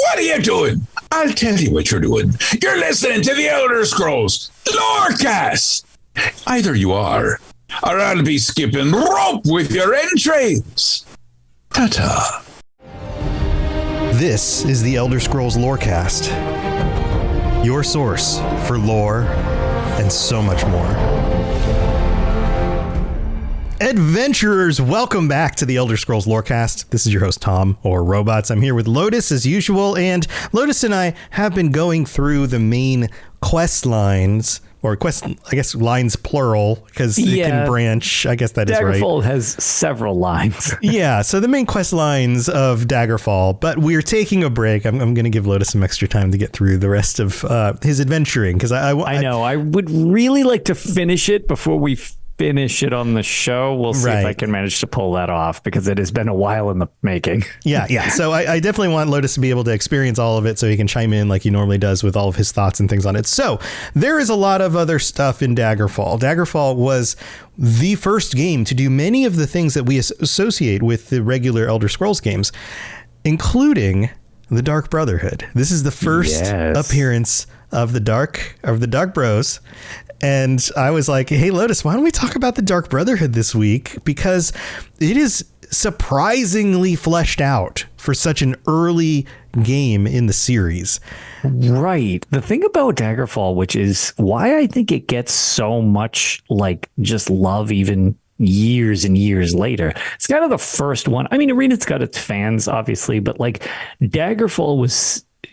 What are you doing? I'll tell you what you're doing. You're listening to the Elder Scrolls Lorecast. Either you are, or I'll be skipping rope with your entrails. Ta-ta. This is the Elder Scrolls Lorecast, your source for lore and so much more. Adventurers, welcome back to the Elder Scrolls Lorecast. This is your host, Tom, or Robots. I'm here with Lotus as usual, and Lotus and I have been going through the main quest lines, or quest, I guess, lines plural, because it can branch. I guess that is right. Daggerfall has several lines. Yeah, so the main quest lines of Daggerfall, but we're taking a break. I'm going to give Lotus some extra time to get through the rest of his adventuring, because I know. I would really like to finish it before we finish it on the show. We'll see if I can manage to pull that off, because it has been a while in the making. Yeah. So I definitely want Lotus to be able to experience all of it so he can chime in like he normally does with all of his thoughts and things on it. So there is a lot of other stuff in Daggerfall. Daggerfall was the first game to do many of the things that we associate with the regular Elder Scrolls games, including the Dark Brotherhood. This is the first appearance of the Dark Bros. And I was like, hey, Lotus, why don't we talk about the Dark Brotherhood this week? Because it is surprisingly fleshed out for such an early game in the series. Right. The thing about Daggerfall, which is why I think it gets so much like just love even years and years later. It's kind of the first one. I mean, Arena's got its fans, obviously, but like Daggerfall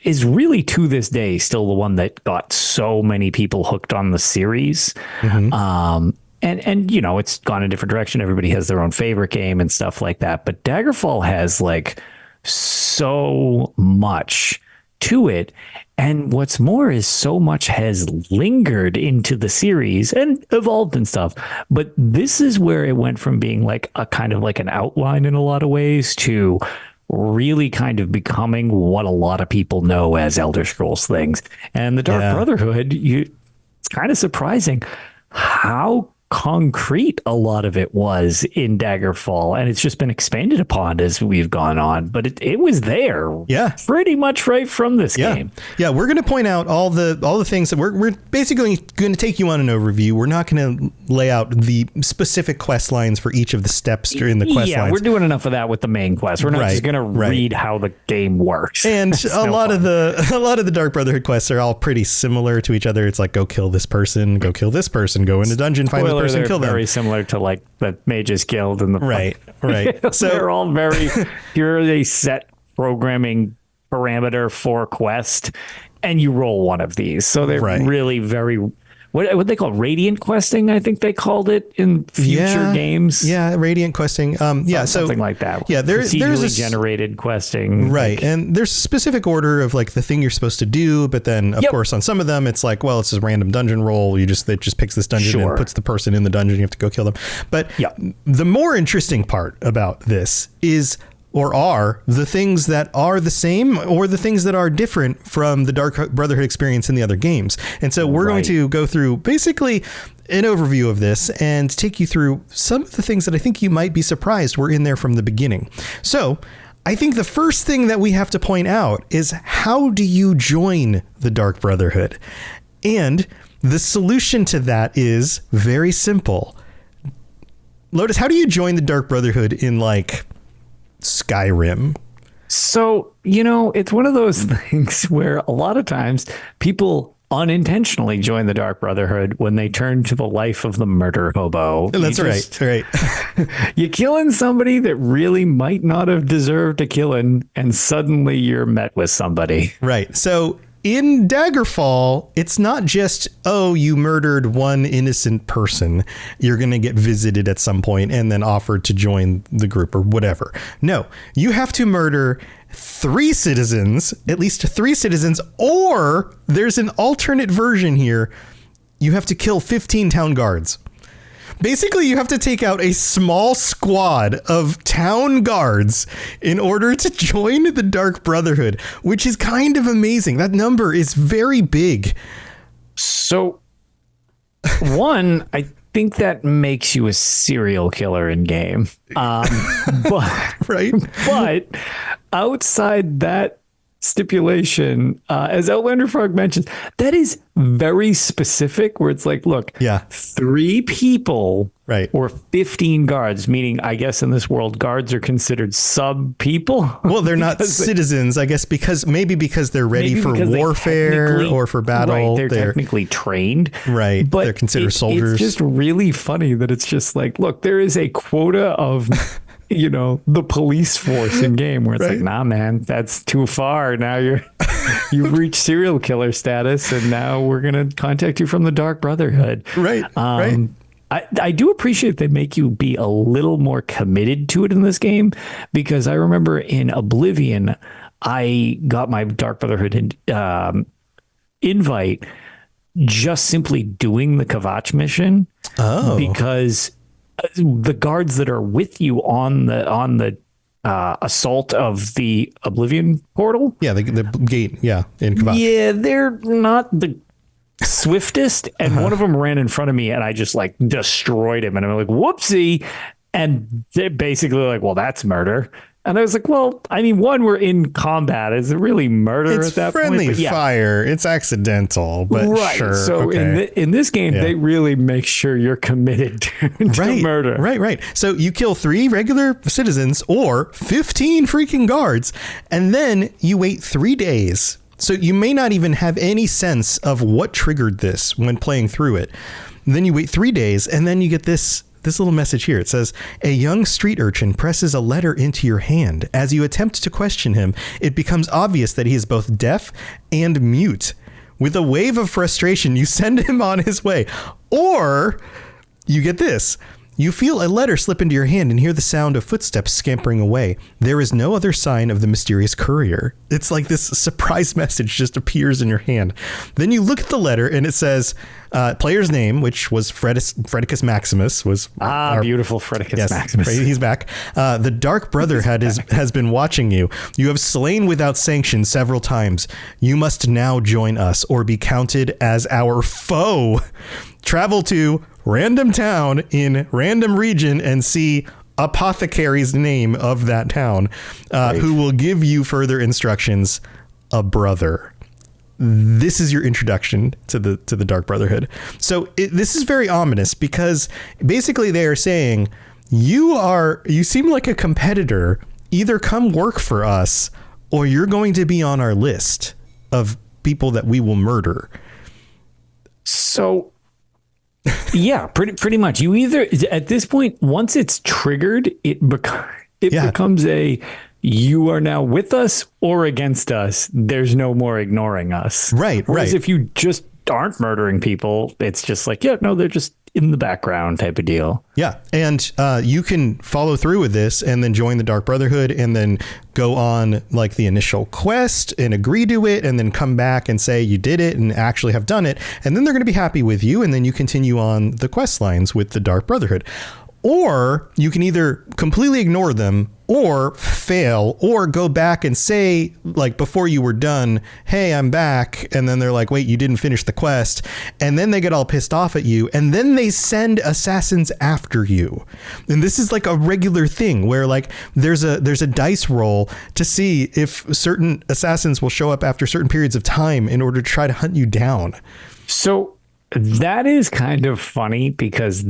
is really to this day still the one that got so many people hooked on the series. Mm-hmm. And you know, it's gone a different direction. Everybody has their own favorite game and stuff like that. But Daggerfall has like so much to it. And what's more is so much has lingered into the series and evolved and stuff. But this is where it went from being like a kind of like an outline in a lot of ways to really kind of becoming what a lot of people know as Elder Scrolls things. And the Dark Brotherhood, it's kind of surprising how concrete a lot of it was in Daggerfall, and it's just been expanded upon as we've gone on, but it was there pretty much right from this game. We're going to point out all the things that we're basically going to take you on an overview. We're not going to lay out the specific quest lines for each of the steps in the quest lines. We're doing enough of that with the main quest. We're not just going to read how the game works. And a lot of the Dark Brotherhood quests are all pretty similar to each other. It's like, go kill this person, go kill this person, go in a dungeon, find the person, kill them. Very similar to like the Mages Guild and the right. So they're all very purely set programming parameter for quest, and you roll one of these. So they're really very what they call radiant questing. I think they called it in future games. Yeah, radiant questing. Something like that. Yeah, there's generated questing. Right, and there's a specific order of like the thing you're supposed to do, but then of course on some of them it's like, well, it's a random dungeon roll. It just picks this dungeon and puts the person in the dungeon. You have to go kill them. But the more interesting part about this is, or are the things that are the same or the things that are different from the Dark Brotherhood experience in the other games. And so we're going to go through basically an overview of this and take you through some of the things that I think you might be surprised were in there from the beginning. So I think the first thing that we have to point out is, how do you join the Dark Brotherhood? And the solution to that is very simple. Lotus, how do you join the Dark Brotherhood in like Skyrim? So, you know, it's one of those things where a lot of times people unintentionally join the Dark Brotherhood when they turn to the life of the murder hobo. That's right. You're killing somebody that really might not have deserved a killing, and suddenly you're met with somebody. Right. So in Daggerfall, it's not just, oh, you murdered one innocent person, you're going to get visited at some point and then offered to join the group or whatever. No, you have to murder three citizens, at least three citizens, or there's an alternate version here. You have to kill 15 town guards. Basically, you have to take out a small squad of town guards in order to join the Dark Brotherhood, which is kind of amazing. That number is very big. So, one, I think that makes you a serial killer in game. But right. But outside that stipulation, as Outlander Frog mentions, that is very specific, where it's like, look, 3 people or 15 guards, meaning I guess in this world, guards are considered sub people. Well, they're not citizens, I guess, because they're ready for warfare or for battle. Right, they're technically trained. Right. But they're considered soldiers. It's just really funny that it's just like, look, there is a quota of the police force in game where it's like, nah, man, that's too far. Now you've reached serial killer status, and now we're going to contact you from the Dark Brotherhood. Right. I do appreciate they make you be a little more committed to it in this game, because I remember in Oblivion, I got my Dark Brotherhood invite just simply doing the Kvatch mission. Oh. Because the guards that are with you on the assault of the Oblivion portal. Yeah, the gate. Yeah, in Kvatch. Yeah, they're not the swiftest, and one of them ran in front of me, and I just like destroyed him, and I'm like, whoopsie. And they're basically like, well, that's murder. And I was like, well, I mean, we're in combat. Is it really murder at that point? It's friendly fire. It's accidental, but sure. So in this game, they really make sure you're committed to murder. Right. So you kill 3 regular citizens or 15 freaking guards, and then you wait 3 days. So you may not even have any sense of what triggered this when playing through it. And then you wait 3 days, and then you get this little message here. It says, a young street urchin presses a letter into your hand. As you attempt to question him, it becomes obvious that he is both deaf and mute. With a wave of frustration, you send him on his way. Or you get this. You feel a letter slip into your hand and hear the sound of footsteps scampering away. There is no other sign of the mysterious courier. It's like this surprise message just appears in your hand. Then you look at the letter and it says, player's name, which was Fredicus Maximus, was beautiful Fredicus Maximus. He's back. The Dark Brotherhood has been watching you. You have slain without sanction several times. You must now join us or be counted as our foe. Travel to random town in random region and see apothecary's name of that town, who will give you further instructions. A brother. This is your introduction to the Dark Brotherhood. So this is very ominous, because basically they are saying, you seem like a competitor. Either come work for us, or you're going to be on our list of people that we will murder. So yeah, pretty much. You either, at this point, once it's triggered, it becomes you are now with us or against us. There's no more ignoring us. Whereas if you just aren't murdering people, it's just like, they're just in the background type of deal. Yeah. And you can follow through with this and then join the Dark Brotherhood and then go on like the initial quest and agree to it and then come back and say you did it and actually have done it. And then they're going to be happy with you. And then you continue on the quest lines with the Dark Brotherhood. Or you can either completely ignore them or fail or go back and say, like, before you were done, hey, I'm back. And then they're like, wait, you didn't finish the quest. And then they get all pissed off at you. And then they send assassins after you. And this is like a regular thing where like there's a dice roll to see if certain assassins will show up after certain periods of time in order to try to hunt you down. So that is kind of funny, because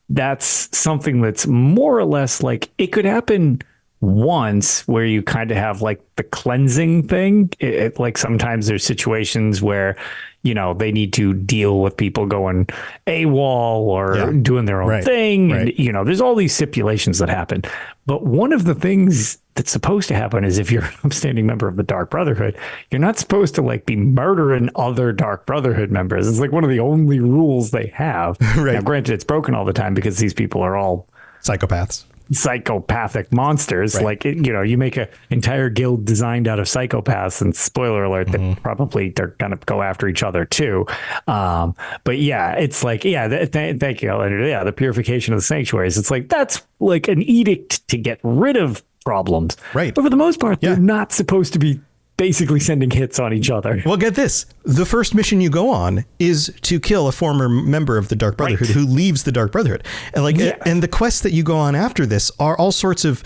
that's something that's more or less like it could happen once, where you kind of have like the cleansing thing. Like sometimes there's situations where, they need to deal with people going AWOL or doing their own thing. And, there's all these stipulations that happen. But one of the things that's supposed to happen is if you're an upstanding member of the Dark Brotherhood, you're not supposed to like be murdering other Dark Brotherhood members. It's like one of the only rules they have. Now, granted, it's broken all the time because these people are all psychopathic monsters. Like, you make an entire guild designed out of psychopaths, and spoiler alert, they're going to go after each other too. But yeah, it's like, thank you. Yeah, the purification of the sanctuaries. It's like, that's like an edict to get rid of problems. Right. But for the most part, they're not supposed to be basically sending hits on each other. Well, get this. The first mission you go on is to kill a former member of the Dark Brotherhood who leaves the Dark Brotherhood. And and the quests that you go on after this are all sorts of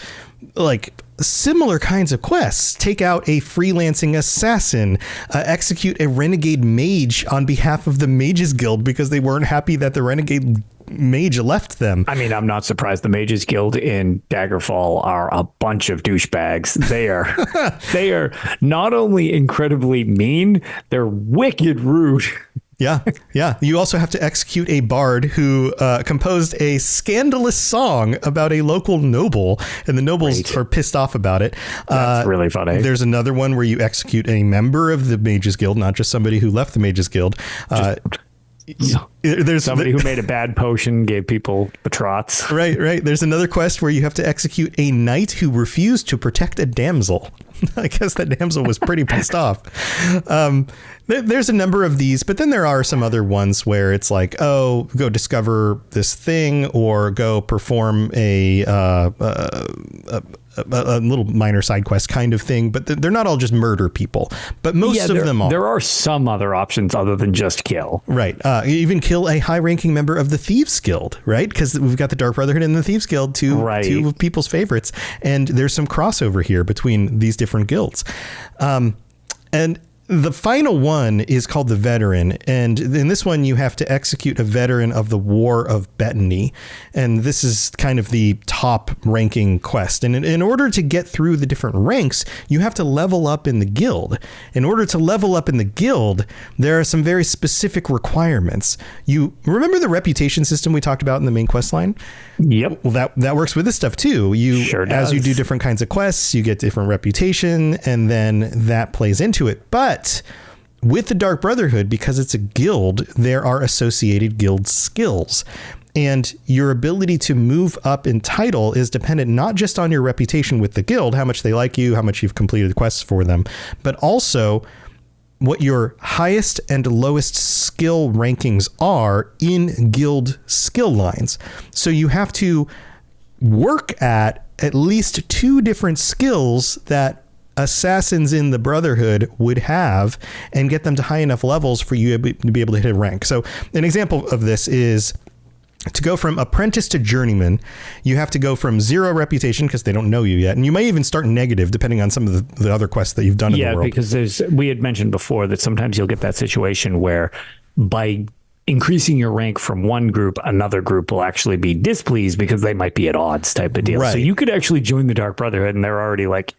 like similar kinds of quests. Take out a freelancing assassin, execute a renegade mage on behalf of the Mages Guild because they weren't happy that the renegade mage left them. I mean, I'm not surprised. The Mages Guild in Daggerfall are a bunch of douchebags. They are not only incredibly mean, they're wicked rude. Yeah. You also have to execute a bard who composed a scandalous song about a local noble, and the nobles are pissed off about it. That's really funny. There's another one where you execute a member of the Mages Guild, not just somebody who left the Mages Guild. There's somebody who made a bad potion, gave people betroths. Right. There's another quest where you have to execute a knight who refused to protect a damsel. I guess that damsel was pretty pissed off. There's a number of these, but then there are some other ones where it's like, oh, go discover this thing or go perform a little minor side quest kind of thing. But they're not all just murder people, but most of them are. There are some other options other than just kill. Right. Even kill a high-ranking member of the Thieves Guild, right? Because we've got the Dark Brotherhood and the Thieves Guild, two of people's favorites. And there's some crossover here between these different guilds. And the final one is called the Veteran. And in this one, you have to execute a veteran of the War of Bettany. And this is kind of the top ranking quest. And in order to get through the different ranks, you have to level up in the guild. In order to level up in the guild, there are some very specific requirements. You remember the reputation system we talked about in the main quest line? Yep. Well, that works with this stuff too. As you do different kinds of quests, you get different reputation, and then that plays into it. But with the Dark Brotherhood, because it's a guild, there are associated guild skills. And your ability to move up in title is dependent not just on your reputation with the guild, how much they like you, how much you've completed quests for them, but also what your highest and lowest skill rankings are in guild skill lines. So you have to work at least 2 different skills that assassins in the Brotherhood would have and get them to high enough levels for you to be able to hit a rank. So an example of this is to go from apprentice to journeyman. You have to go from 0 reputation because they don't know you yet. And you may even start negative depending on some of the other quests that you've done in the world. Yeah, because we had mentioned before that sometimes you'll get that situation where by increasing your rank from one group, another group will actually be displeased because they might be at odds type of deal. Right. So you could actually join the Dark Brotherhood and they're already like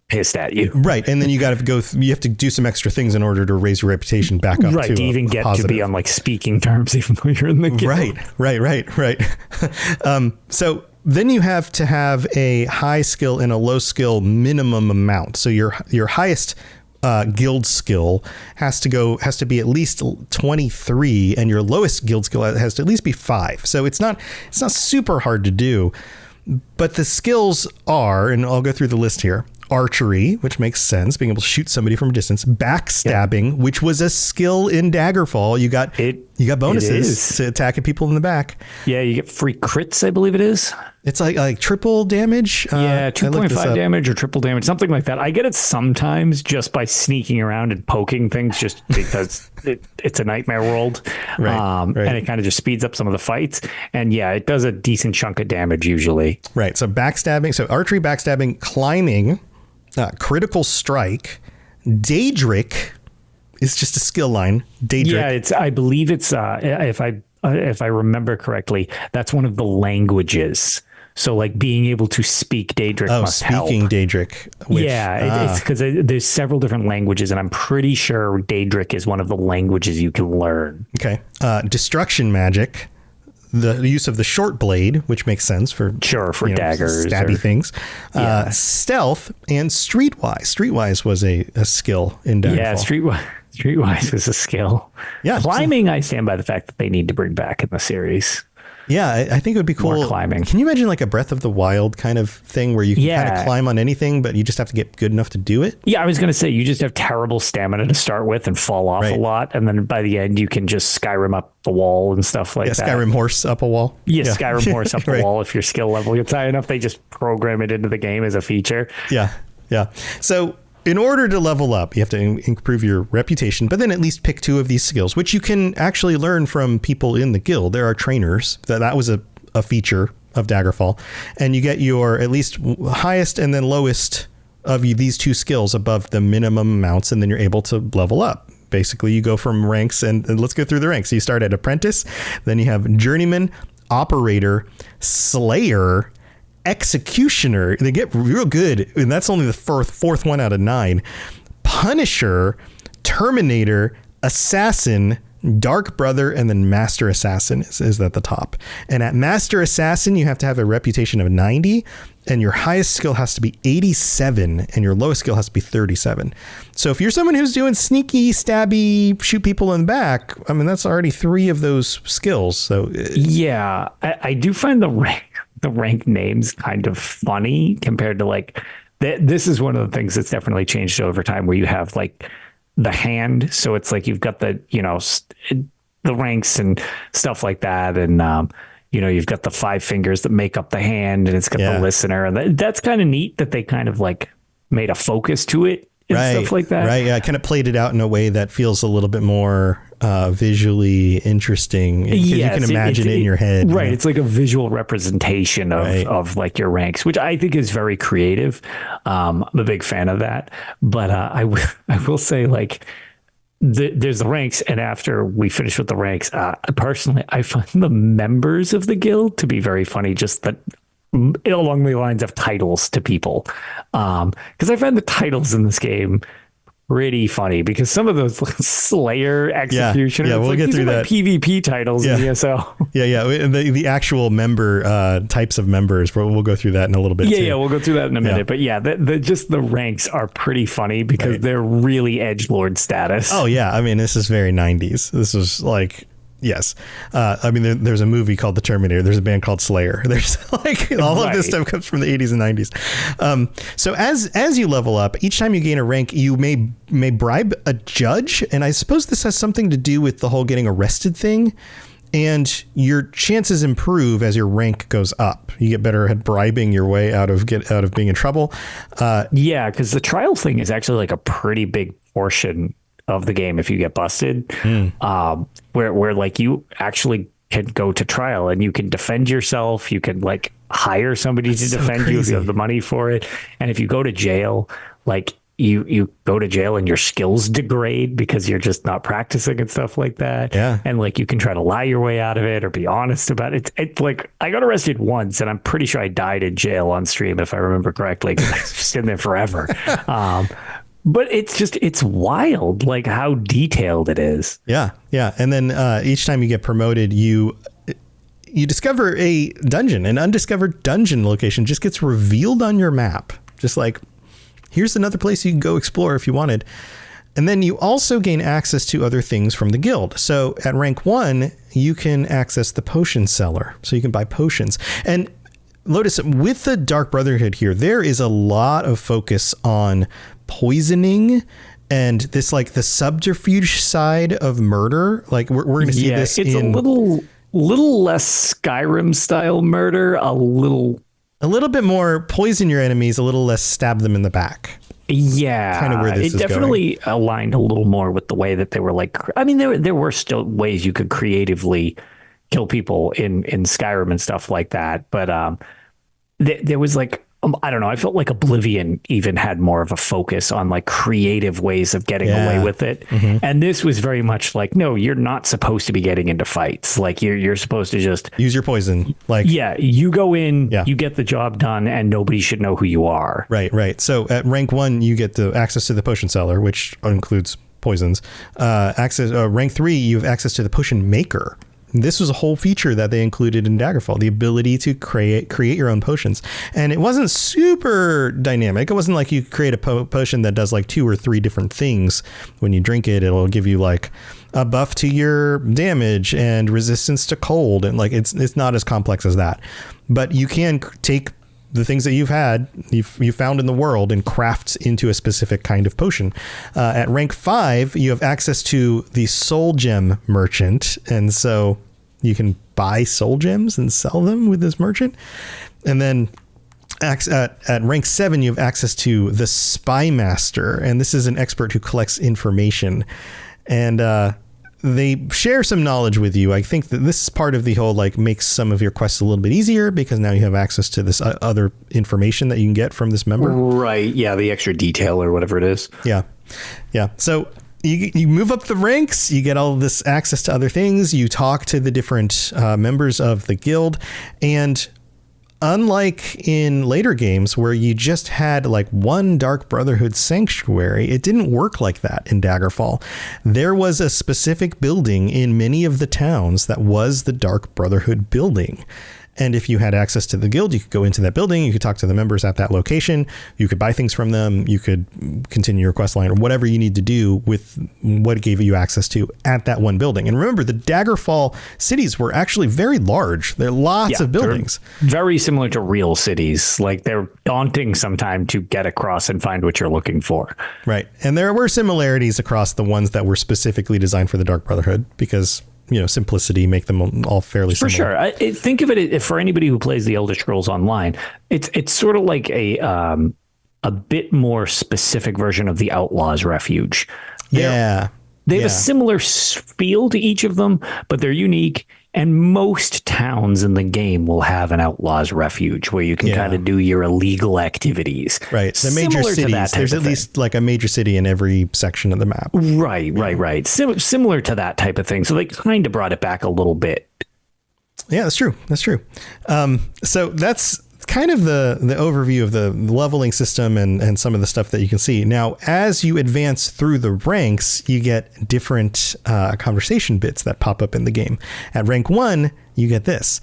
pissed at you. Right. And then you got to you have to do some extra things in order to raise your reputation back up. Right. To even get positive. To be on like speaking terms, even though you're in the guild. Right. So then you have to have a high skill and a low skill minimum amount. So your highest guild skill has to be at least 23, and your lowest guild skill has to at least be 5. So it's not super hard to do. But the skills are, and I'll go through the list here: archery, which makes sense, being able to shoot somebody from a distance; backstabbing, which was a skill in Daggerfall. You got bonuses to attacking people in the back. Yeah, you get free crits, I believe it is. It's like triple damage. 2.5 damage or triple damage, something like that. I get it sometimes just by sneaking around and poking things, just because it's a nightmare world. Right. And it kind of just speeds up some of the fights. And yeah, it does a decent chunk of damage usually. Right. So backstabbing, archery, backstabbing, climbing, critical strike, Daedric is just a skill line. Daedric. Yeah, I believe it's if I remember correctly, that's one of the languages. So like being able to speak Daedric must help. Speaking Daedric. It's because there's several different languages, and I'm pretty sure Daedric is one of the languages you can learn. Okay. Destruction magic. The use of the short blade, which makes sense for daggers, stabby things. Stealth and streetwise. Streetwise was a skill in Daggerfall. Yeah, streetwise was a skill. Yeah, climbing. I stand by the fact that they need to bring back in the series. Yeah, I think it would be cool. More climbing. Can you imagine like a Breath of the Wild kind of thing where you can kind of climb on anything, but you just have to get good enough to do it? Yeah, I was going to say, you just have terrible stamina to start with and fall off a lot. And then by the end, you can just Skyrim up the wall and stuff like that. Skyrim horse up a wall. Yeah, Skyrim horse up the wall. If your skill level gets high enough, they just program it into the game as a feature. Yeah. So in order to level up, you have to improve your reputation, but then at least pick 2 of these skills, which you can actually learn from people in the guild. There are trainers. That was a feature of Daggerfall, and you get your at least highest and then lowest of these two skills above the minimum amounts, and then you're able to level up. Basically, you go from ranks, and let's go through the ranks. So you start at apprentice, then you have journeyman, operator, slayer, executioner. They get real good, and that's only the fourth one out of 9. Punisher, terminator, assassin, dark brother, and then master assassin is at the top. And at master assassin, you have to have a reputation of 90, and your highest skill has to be 87, and your lowest skill has to be 37. So if you're someone who's doing sneaky, stabby, shoot people in the back, I mean, that's already 3 of those skills. So yeah, I do find the rank names kind of funny compared to like this is one of the things that's definitely changed over time, where you have like the hand. So it's like you've got the, the ranks and stuff like that. And, you've got the 5 fingers that make up the hand, and it's got the listener. And that's kind of neat that they kind of like made a focus to it and stuff like that. Right. Yeah. I kind of played it out in a way that feels a little bit more visually interesting. Because you can imagine it in your head. Right. It's like a visual representation of like your ranks, which I think is very creative. I'm a big fan of that. But I will say, like, there's the ranks, and after we finish with the ranks, personally, I find the members of the guild to be very funny, just that along the lines of titles to people. Because I find the titles in this game pretty funny, because some of those Slayer, Executioner, we'll get through that. PvP titles in ESO. The actual member types of members. We'll go through that in a little bit. Yeah, we'll go through that in a minute. But just the ranks are pretty funny because they're really edgelord status. Oh yeah, I mean, this is very 90s. This was like. Yes. I mean, there's a movie called The Terminator. There's a band called Slayer. There's like all of this stuff comes from the 80s and 90s. So as you level up, each time you gain a rank, you may bribe a judge. And I suppose this has something to do with the whole getting arrested thing. And your chances improve as your rank goes up. You get better at bribing your way out of being in trouble. Because the trial thing is actually like a pretty big portion of the game if you get busted, where like you actually can go to trial and you can defend yourself. You can like hire somebody to defend you if you have the money for it. And if you go to jail, like you go to jail and your skills degrade because you're just not practicing and stuff like that. Yeah. And like you can try to lie your way out of it or be honest about it. It's like I got arrested once and I'm pretty sure I died in jail on stream, if I remember correctly, because I was just in there forever. But it's wild, like how detailed it is. Yeah. And then each time you get promoted, you discover a dungeon. An undiscovered dungeon location just gets revealed on your map. Just like, here's another place you can go explore if you wanted. And then you also gain access to other things from the guild. So at rank 1, you can access the potion cellar. So you can buy potions. And Lotus, with the Dark Brotherhood here, there is a lot of focus on poisoning and this, like, the subterfuge side of murder. Like we're going to see this. It's a little less Skyrim style murder, a little bit more poison your enemies, a little less stab them in the back. Yeah, kind of where this is definitely going. Aligned a little more with the way that they were like. I mean, there were still ways you could creatively kill people in Skyrim and stuff like that, but there was like. I don't know. I felt like Oblivion even had more of a focus on like creative ways of getting away with it. Mm-hmm. And this was very much like, no, you're not supposed to be getting into fights. Like you're supposed to just use your poison. Like, you go in, you get the job done, and nobody should know who you are. Right. So at rank 1, you get the access to the potion cellar, which includes poisons. Rank 3, you have access to the potion maker. This was a whole feature that they included in Daggerfall, the ability to create your own potions. And it wasn't super dynamic. It wasn't like you create a potion that does like 2 or 3 different things. When you drink it, it'll give you like a buff to your damage and resistance to cold. And like, it's not as complex as that. But you can take the things that you've found in the world and craft into a specific kind of potion. At rank 5, you have access to the soul gem merchant. And so you can buy soul gems and sell them with this merchant. And then at rank 7, you have access to the spy master. And this is an expert who collects information. And they share some knowledge with you. I think that this is part of the whole, like, makes some of your quests a little bit easier because now you have access to this other information that you can get from this member. Right. Yeah. The extra detail or whatever it is. Yeah. Yeah. So you move up the ranks, you get all of this access to other things. You talk to the different members of the guild, and unlike in later games where you just had like one Dark Brotherhood sanctuary, it didn't work like that in Daggerfall. There was a specific building in many of the towns that was the Dark Brotherhood building. And if you had access to the guild, you could go into that building, you could talk to the members at that location, you could buy things from them, you could continue your quest line or whatever you need to do with what it gave you access to at that one building. And remember, the Daggerfall cities were actually very large. There are lots of buildings. Very similar to real cities. Like, they're daunting sometimes to get across and find what you're looking for. Right. And there were similarities across the ones that were specifically designed for the Dark Brotherhood because, you know, simplicity make them all fairly similar. For sure. I think of it, for anybody who plays the Elder Scrolls Online, it's sort of like a bit more specific version of the Outlaws Refuge. They have a similar feel to each of them, but they're unique. And most towns in the game will have an Outlaws Refuge where you can kind of do your illegal activities. Right. The major cities, there's at least like a major city in every section of the map. Right. Similar to that type of thing. So they kind of brought it back a little bit. Yeah, that's true. So that's kind of the overview of the leveling system and some of the stuff that you can see. Now, as you advance through the ranks, you get different conversation bits that pop up in the game. At rank 1, you get this.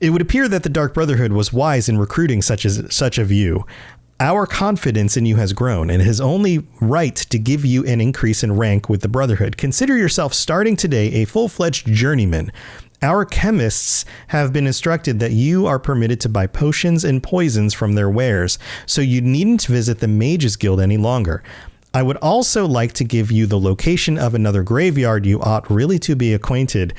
It would appear that the Dark Brotherhood was wise in recruiting such of you. Our confidence in you has grown, and it is only right to give you an increase in rank with the Brotherhood. Consider yourself starting today a full-fledged journeyman. Our chemists have been instructed that you are permitted to buy potions and poisons from their wares, so you needn't visit the Mages Guild any longer. I would also like to give you the location of another graveyard you ought really to be acquainted.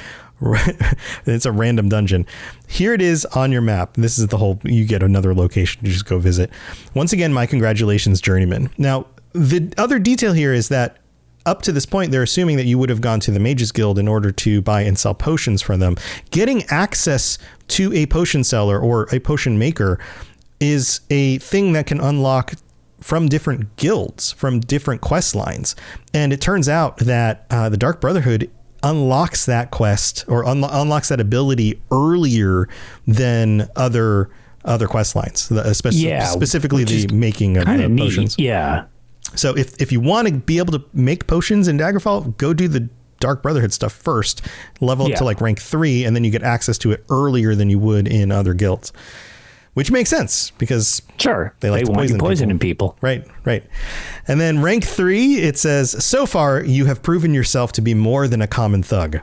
It's a random dungeon. Here it is on your map. This is the whole, you get another location to just go visit. Once again, my congratulations, journeyman. Now, the other detail here is that up to this point, they're assuming that you would have gone to the Mages Guild in order to buy and sell potions from them. Getting access to a potion seller or a potion maker is a thing that can unlock from different guilds, from different quest lines. And it turns out that the Dark Brotherhood unlocks that quest or unlocks that ability earlier than other quest lines, specifically the making of the potions. Yeah. So if you want to be able to make potions in Daggerfall, go do the Dark Brotherhood stuff first, level up to like rank 3, and then you get access to it earlier than you would in other guilds, which makes sense because they like to poison people. Right. And then rank 3, it says, so far you have proven yourself to be more than a common thug.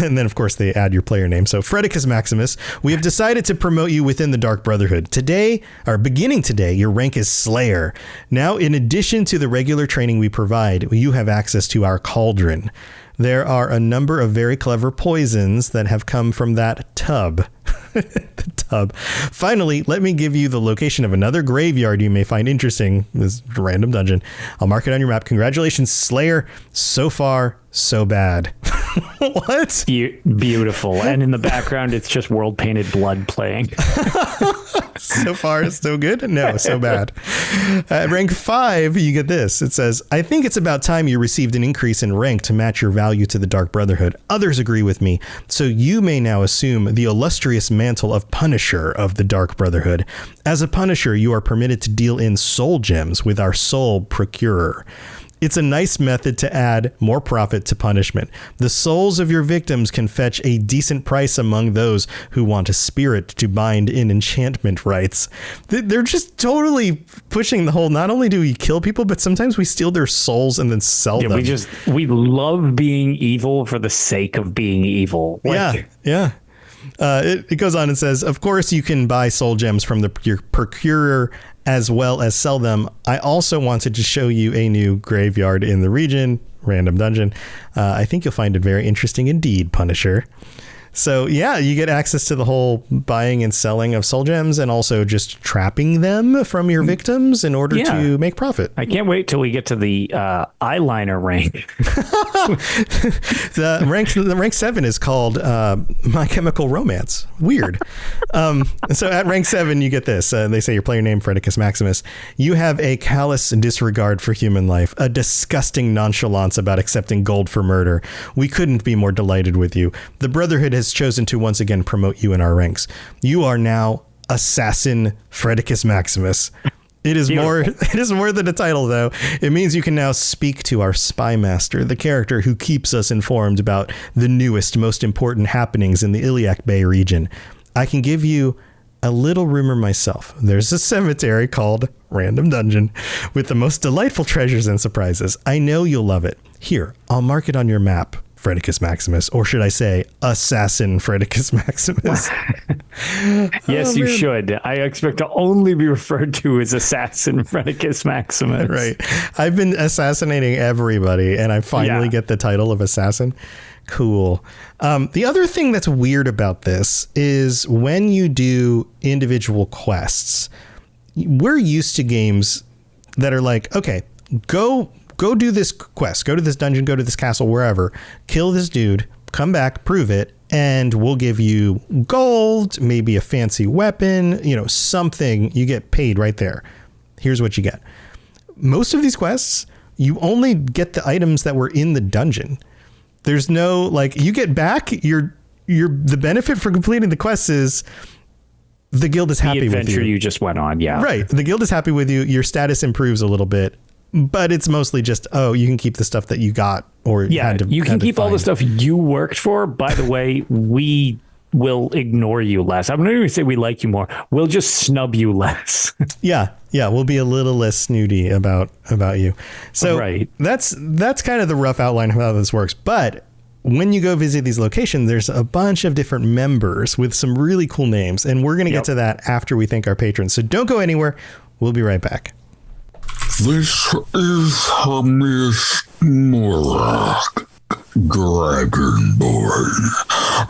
And then, of course, they add your player name. So, Fredicus Maximus, we have decided to promote you within the Dark Brotherhood. Beginning today, your rank is Slayer. Now, in addition to the regular training we provide, you have access to our cauldron. There are a number of very clever poisons that have come from that tub. The tub. Finally, let me give you the location of another graveyard you may find interesting. This random dungeon. I'll mark it on your map. Congratulations, Slayer. So far, so bad. What? Beautiful. And in the background, it's just world painted blood playing. So far, so good? No, so bad. At rank 5, you get this. It says, I think it's about time you received an increase in rank to match your value to the Dark Brotherhood. Others agree with me. So you may now assume the illustrious mantle of Punisher of the Dark Brotherhood. As a Punisher, you are permitted to deal in soul gems with our Soul Procurer. It's a nice method to add more profit to punishment. The souls of your victims can fetch a decent price among those who want a spirit to bind in enchantment rites. They're just totally pushing the whole, not only do we kill people, but sometimes we steal their souls and then sell them. We love being evil for the sake of being evil. Yeah. It goes on and says, of course, you can buy soul gems from your procurer as well as sell them. I also wanted to show you a new graveyard in the region, random dungeon. I think you'll find it very interesting indeed, Punisher. So yeah, you get access to the whole buying and selling of soul gems, and also just trapping them from your victims in order to make profit. I can't wait till we get to the eyeliner rank. The rank 7 is called My Chemical Romance. Weird. So at rank 7, you get this. They say your player name, Fredicus Maximus. You have a callous disregard for human life, a disgusting nonchalance about accepting gold for murder. We couldn't be more delighted with you. The Brotherhood has chosen to once again promote you in our ranks. You are now Assassin Fredicus Maximus. It is more than a title, though. It means you can now speak to our spy master, the character who keeps us informed about the newest, most important happenings in the Iliac Bay region. I can give you a little rumor myself. There's a cemetery called Random Dungeon with the most delightful treasures and surprises. I know you'll love it. Here, I'll mark it on your map, Fredicus Maximus, or should I say Assassin Fredicus Maximus? Yes, you should. I expect to only be referred to as Assassin Fredicus Maximus. Right. I've been assassinating everybody, and I finally get the title of Assassin. Cool. The other thing that's weird about this is when you do individual quests, we're used to games that are like, okay, go do this quest, go to this dungeon, go to this castle, wherever, kill this dude, come back, prove it, and we'll give you gold, maybe a fancy weapon, something. You get paid right there. Here's what you get. Most of these quests, you only get the items that were in the dungeon. There's no, you get back the benefit for completing the quests is the guild is happy with you. The adventure you just went on, yeah. Right. The guild is happy with you. Your status improves a little bit, but it's mostly just, you can keep the stuff that you got or had to you can keep all the stuff you worked for. By the way, we will ignore you less. I'm not even say we like you more. We'll just snub you less. Yeah. We'll be a little less snooty about you. So that's kind of the rough outline of how this works. But when you go visit these locations, there's a bunch of different members with some really cool names. And we're going to get to that after we thank our patrons. So don't go anywhere. We'll be right back. This is Miss Morak, Dragonborn,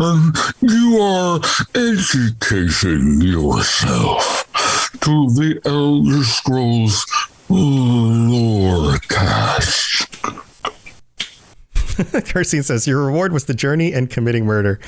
and you are educating yourself to the Elder Scrolls Lorecast. Kirstine says, your reward was the journey and committing murder.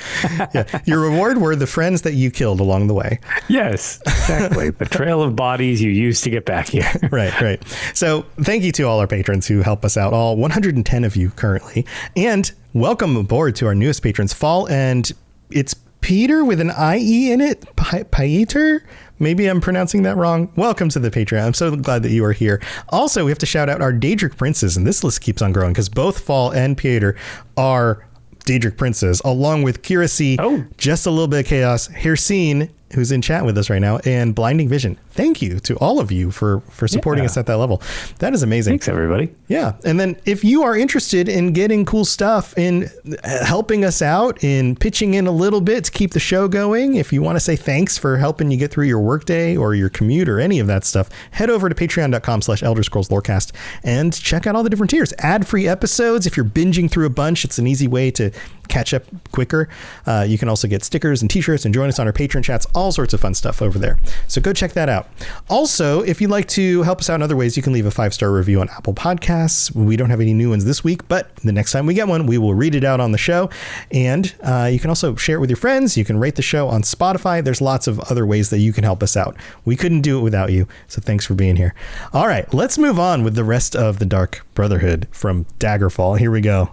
Your reward were the friends that you killed along the way. Yes, exactly. The trail of bodies you used to get back here. Right. So thank you to all our patrons who help us out, all 110 of you currently. And welcome aboard to our newest patrons, Fall, and it's Peter with an IE in it. Pieter? Maybe I'm pronouncing that wrong. Welcome to the Patreon. I'm so glad that you are here. Also, we have to shout out our Daedric Princes, and this list keeps on growing because both Fall and Pieter are Daedric Princes, along with Kirasi, Just a Little Bit of Chaos, Hirsine, who's in chat with us right now, and Blinding Vision. Thank you to all of you for supporting us at that level. That is amazing. Thanks, everybody. Yeah. And then if you are interested in getting cool stuff, in helping us out, in pitching in a little bit to keep the show going, if you want to say thanks for helping you get through your workday or your commute or any of that stuff, head over to patreon.com/Elder Scrolls Lorecast and check out all the different tiers. Ad-free episodes. If you're binging through a bunch, it's an easy way to catch up quicker. You can also get stickers and t-shirts and join us on our Patreon chats, all sorts of fun stuff over there. So go check that out. Also, if you'd like to help us out in other ways, you can leave a 5-star review on Apple Podcasts. We don't have any new ones this week, but the next time we get one, we will read it out on the show. And you can also share it with your friends. You can rate the show on Spotify. There's lots of other ways that you can help us out. We couldn't do it without you. So thanks for being here. All right, let's move on with the rest of the Dark Brotherhood from Daggerfall. Here we go.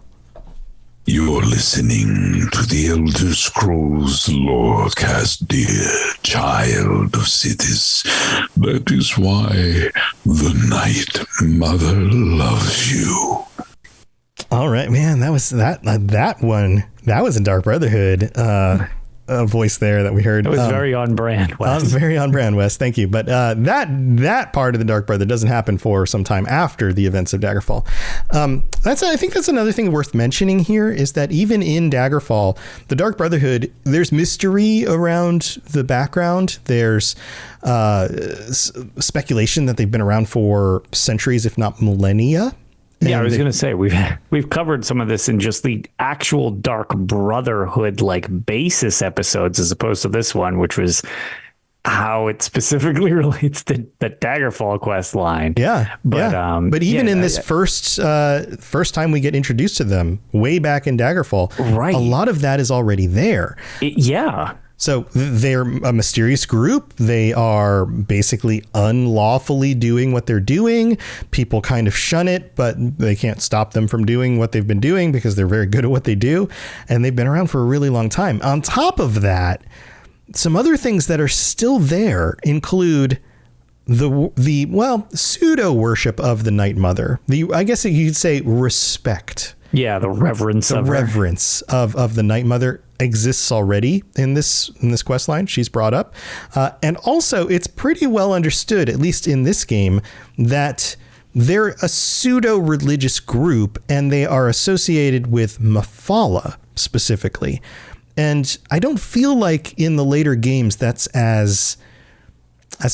You're listening to the Elder Scrolls Lorecast, dear child of cities. That is why the Night Mother loves you. All right, man, that was that one. That was in Dark Brotherhood. A voice there that we heard. It was very on brand, Wes. Very on brand, Wes. Thank you. But that part of the Dark Brotherhood doesn't happen for some time after the events of Daggerfall. I think that's another thing worth mentioning here is that even in Daggerfall, the Dark Brotherhood, there's mystery around the background. There's speculation that they've been around for centuries, if not millennia. Yeah, I was going to say we've covered some of this in just the actual Dark Brotherhood like basis episodes, as opposed to this one, which was how it specifically relates to the Daggerfall quest line. Yeah, but even in this first time we get introduced to them, way back in Daggerfall, right, a lot of that is already there. So they're a mysterious group. They are basically unlawfully doing what they're doing. People kind of shun it, but they can't stop them from doing what they've been doing because they're very good at what they do. And they've been around for a really long time. On top of that, some other things that are still there include the pseudo worship of the Night Mother. I guess you could say respect. Yeah, the reverence of the Night Mother exists already in this quest line. She's brought up. And also it's pretty well understood, at least in this game, that they're a pseudo religious group and they are associated with Mephala specifically. And I don't feel like in the later games that's as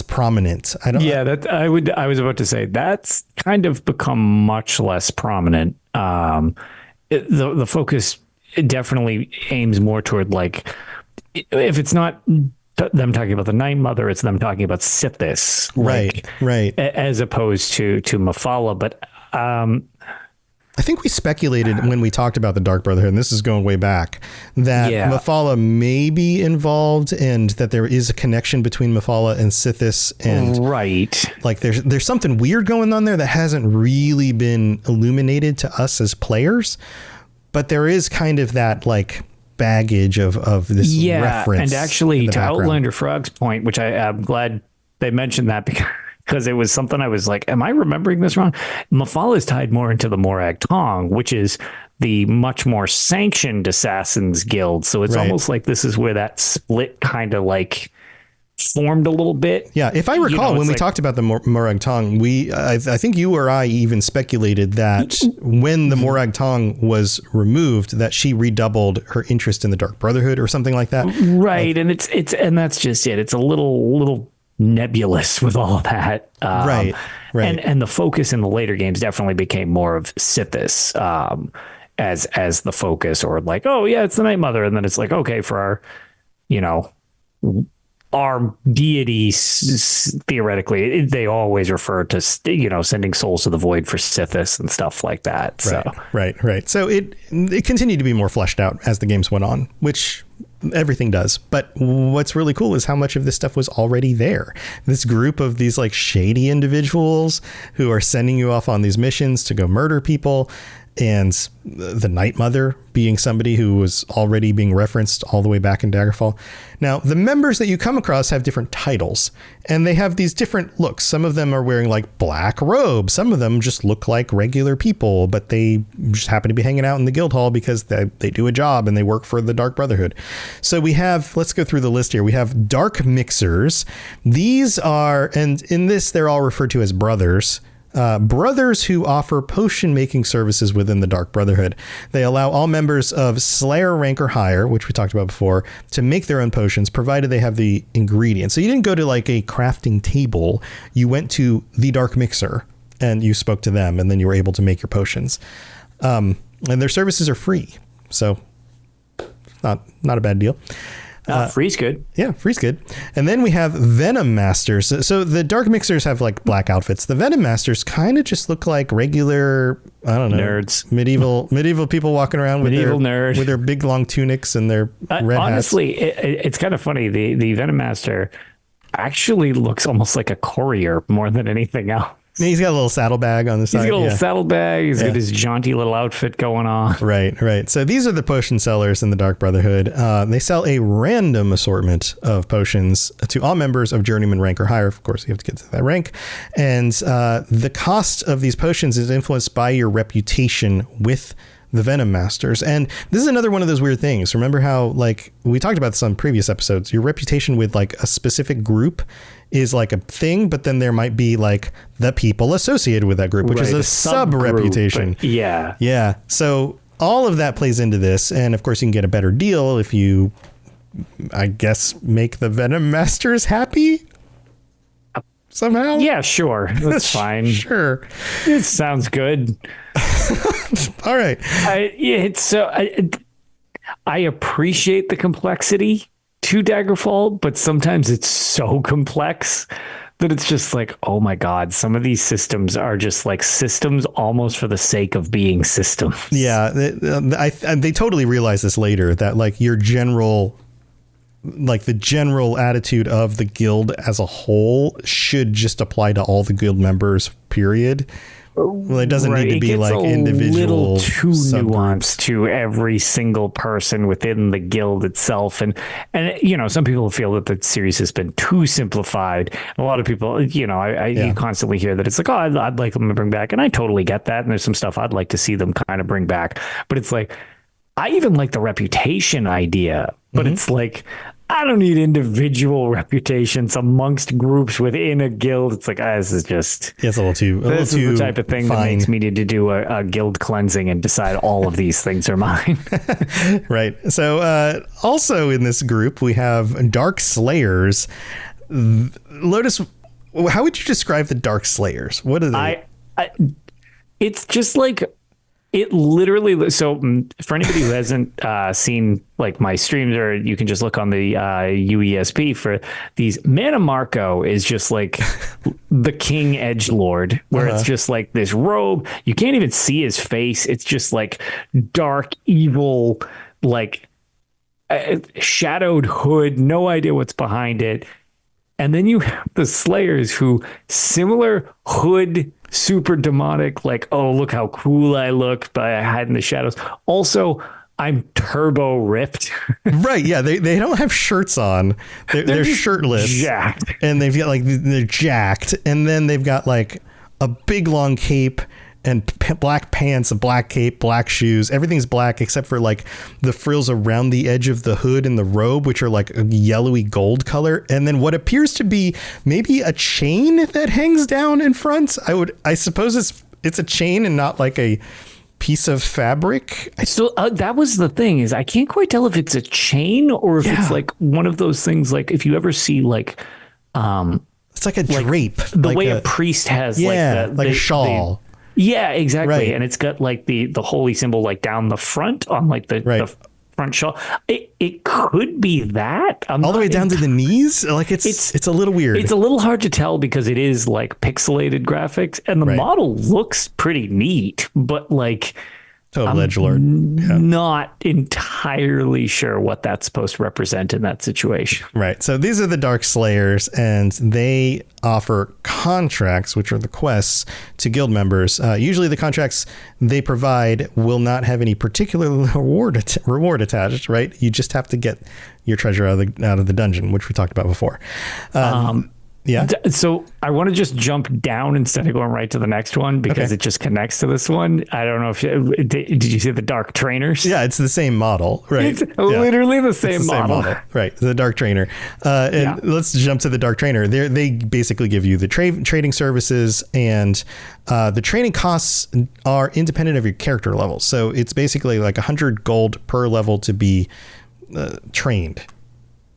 prominent. I was about to say that's kind of become much less prominent. The focus definitely aims more toward, like, if it's not them talking about the Night Mother, it's them talking about Sithis, right, as opposed to Mephala. But I think we speculated when we talked about the Dark Brotherhood, and this is going way back, that Mephala may be involved and that there is a connection between Mephala and Sithis. And like there's something weird going on there that hasn't really been illuminated to us as players. But there is kind of that like baggage of this reference. And actually, to Outlander Frog's point, which I'm glad they mentioned that, because it was something I was like, am I remembering this wrong? Mephala is tied more into the Morag Tong, which is the much more sanctioned Assassins Guild. So it's almost like this is where that split kind of like formed a little bit. Yeah, if I recall, when we talked about the Morag Tong, I think you or I even speculated that when the Morag Tong was removed, that she redoubled her interest in the Dark Brotherhood or something like that. Right, and and that's just it. It's a little nebulous with all that. Right. And the focus in the later games definitely became more of Sithis as the focus, or like, oh yeah, it's the Night Mother, and then it's like, okay, for our deities, theoretically, they always refer to, sending souls to the void for Sithis and stuff like that. So. Right. So it continued to be more fleshed out as the games went on, which everything does. But what's really cool is how much of this stuff was already there. This group of these like shady individuals who are sending you off on these missions to go murder people, and the Night Mother being somebody who was already being referenced all the way back in Daggerfall. Now, the members that you come across have different titles, and they have these different looks. Some of them are wearing like black robes. Some of them just look like regular people, but they just happen to be hanging out in the guild hall because they do a job and they work for the Dark Brotherhood. So we have, let's go through the list here. We have Dark Mixers. These are, and in this, they're all referred to as brothers. Brothers who offer potion making services within the Dark Brotherhood. They allow all members of Slayer rank or higher, which we talked about before, to make their own potions, provided they have the ingredients. So you didn't go to like a crafting table. You went to the Dark Mixer and you spoke to them, and then you were able to make your potions. And their services are free. So not a bad deal. Free's good. Yeah, free's good. And then we have Venom Masters. So the Dark Mixers have like black outfits. The Venom Masters kind of just look like regular, I don't know, nerds, medieval people walking around with nerds with their big long tunics and their red honestly, hats. It's kind of funny. The Venom Master actually looks almost like a courier more than anything else. He's got a little saddlebag on the side. He's got a little saddlebag. He's got his jaunty little outfit going on. Right. So these are the potion sellers in the Dark Brotherhood. They sell a random assortment of potions to all members of Journeyman rank or higher. Of course, you have to get to that rank. And the cost of these potions is influenced by your reputation with the Venom Masters. And this is another one of those weird things. Remember how, like, we talked about this on previous episodes, your reputation with like a specific group is like a thing, but then there might be like the people associated with that group, which is a sub reputation. Yeah. So all of that plays into this. And of course you can get a better deal if you, I guess, make the Venom Masters happy. somehow? Yeah, sure. That's fine. Sure. It sounds good. All right. I appreciate the complexity to Daggerfall, but sometimes it's so complex that it's just like, oh my God, some of these systems are just like systems almost for the sake of being systems. Yeah. They totally realize this later, that like the general attitude of the guild as a whole should just apply to all the guild members, period. Well, it doesn't need to be like individual, little too nuanced to every single person within the guild itself, and some people feel that the series has been too simplified. A lot of people, you constantly hear that it's like, oh, I'd like them to bring back, and I totally get that. And there's some stuff I'd like to see them kind of bring back, but it's like, I even like the reputation idea, but it's like, I don't need individual reputations amongst groups within a guild. It's like, this is just... It's a little too This is the type of thing fine. that makes me need to do a guild cleansing and decide all of these things are mine. Right. So also in this group, we have Dark Slayers. Lotus, how would you describe the Dark Slayers? What are they? It's just like... It literally, so for anybody who hasn't seen like my streams, or you can just look on the UESP for these, Mana Marco is just like the king edgelord, where it's just like this robe. You can't even see his face. It's just like dark, evil, like shadowed hood, no idea what's behind it. And then you have the Slayers who, similar hood, super demonic, like, oh, look how cool I look by hiding the shadows. Also, I'm turbo ripped. Right. Yeah. They don't have shirts on. They're shirtless. Jacked. And they've got they're jacked. And then they've got like a big long cape and black pants, a black cape, black shoes. Everything's black except for like the frills around the edge of the hood and the robe, which are like a yellowy gold color. And then what appears to be maybe a chain that hangs down in front. I suppose it's a chain and not like a piece of fabric. So that was the thing, is I can't quite tell if it's a chain or if it's like one of those things, like if you ever see like it's like a drape, the way a priest has like a shawl. Yeah, exactly. Right. And it's got like the holy symbol like down the front on like the front shawl. It could be that. All the way down to the knees. Like it's a little weird. It's a little hard to tell because it is like pixelated graphics and the model looks pretty neat, but like total edgelord. Not entirely sure what that's supposed to represent in that situation. Right. So these are the Dark Slayers, and they offer contracts, which are the quests, to guild members. Usually the contracts they provide will not have any particular reward attached, right? You just have to get your treasure out of the dungeon, which we talked about before. Yeah. So I want to just jump down instead of going right to the next one because it just connects to this one. I don't know if did you see the Dark Trainers? Yeah, it's the same model, right? It's literally the same model. Right? The Dark Trainer. Let's jump to the Dark Trainer. They basically give you the trading services, and the training costs are independent of your character level. So it's basically like 100 gold per level to be trained.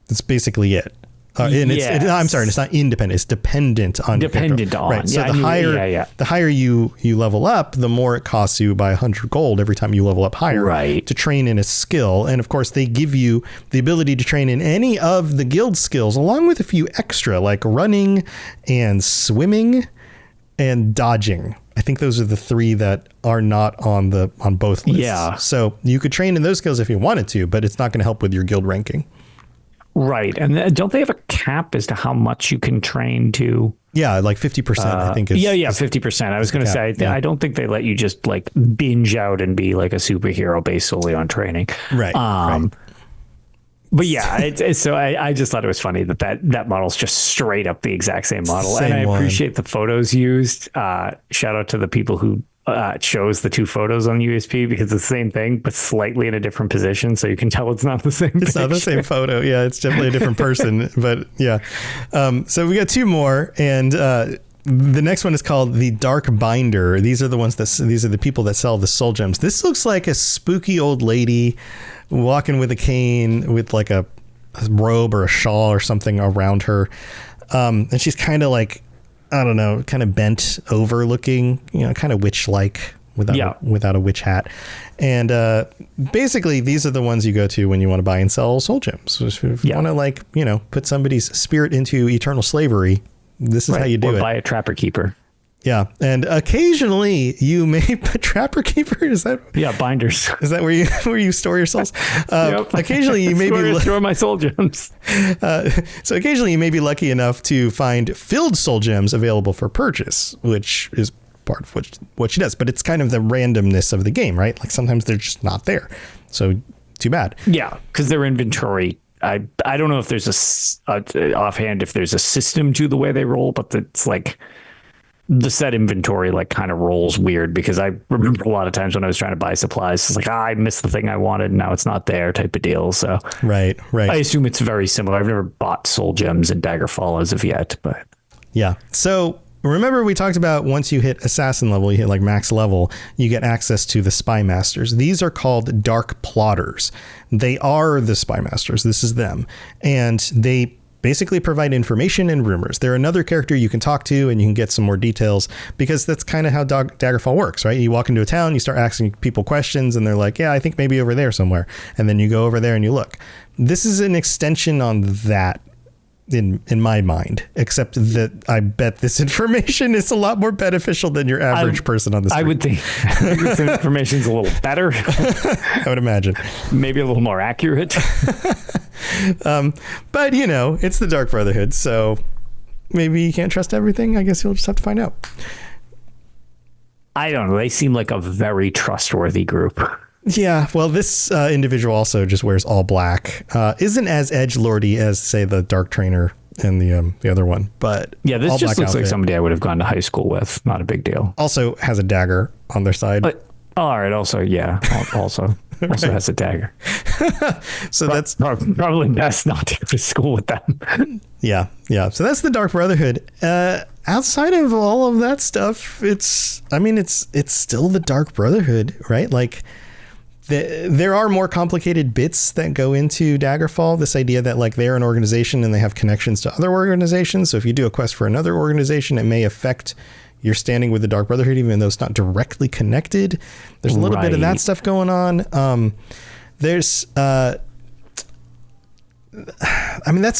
That's basically it. I'm sorry, it's not independent. It's dependent on. Right. So the higher you level up, the more it costs you by 100 gold every time you level up higher. Right. To train in a skill, and of course they give you the ability to train in any of the guild skills, along with a few extra like running and swimming and dodging. I think those are the three that are not on both lists. Yeah. So you could train in those skills if you wanted to, but it's not going to help with your guild ranking. Right. And don't they have a cap as to how much you can train to? Yeah, like 50%, I think. 50%. I was going to say, I don't think they let you just like binge out and be like a superhero based solely on training. Right. But yeah, so I just thought it was funny that model's just straight up the exact same model. And I appreciate the photos used. Shout out to the people who chose the two photos on USP, because it's the same thing, but slightly in a different position. So you can tell it's not the same picture. It's not the same photo. Yeah, it's definitely a different person. But yeah. So we got two more. And the next one is called the Dark Binder. These are the people that sell the soul gems. This looks like a spooky old lady walking with a cane with like a robe or a shawl or something around her. And she's kind of like I don't know, kind of bent over looking, kind of witch-like without a witch hat. And basically, these are the ones you go to when you want to buy and sell soul gems. So if you want to put somebody's spirit into eternal slavery, this is how you do it. Or buy a Trapper Keeper. Yeah, and occasionally you may put Trapper Keeper. Is that binders? Is that where you store your souls? Yep. Occasionally you may store my soul gems. So occasionally you may be lucky enough to find filled soul gems available for purchase, which is part of what she does. But it's kind of the randomness of the game, right? Like sometimes they're just not there. So too bad. Yeah, because their inventory. I don't know if there's offhand if there's a system to the way they roll, but it's like. The set inventory like kind of rolls weird because I remember a lot of times when I was trying to buy supplies, it's like, I missed the thing I wanted and now it's not there type of deal. So right. I assume it's very similar. I've never bought soul gems in Daggerfall as of yet, but yeah. So remember we talked about once you hit assassin level, you hit like max level, you get access to the spy masters. These are called dark plotters. They are the spy masters. This is them. And they basically provide information and rumors. They're another character you can talk to and you can get some more details because that's kind of how Daggerfall works, right? You walk into a town, you start asking people questions and they're like, yeah, I think maybe over there somewhere. And then you go over there and you look. This is an extension on that in my mind, except that I bet this information is a lot more beneficial than your average person on the street. I would think this information is a little better. I would imagine. Maybe a little more accurate. But it's the Dark Brotherhood, so maybe you can't trust everything. I guess you'll just have to find out. I don't know. They seem like a very trustworthy group. Yeah, well, this individual also just wears all black. Isn't as edgelordy as, say, the Dark Trainer and the other one, but yeah, this just looks like somebody I would have gone to high school with. Not a big deal. Also has a dagger on their side. All right. Also, yeah. Also has a dagger. So that's probably best not to go to school with them. Yeah. So that's the Dark Brotherhood. Outside of all of that stuff, it's still the Dark Brotherhood, right? Like. There are more complicated bits that go into Daggerfall. This idea that like they're an organization and they have connections to other organizations. So if you do a quest for another organization, it may affect your standing with the Dark Brotherhood, even though it's not directly connected. There's a little bit of that stuff going on. That's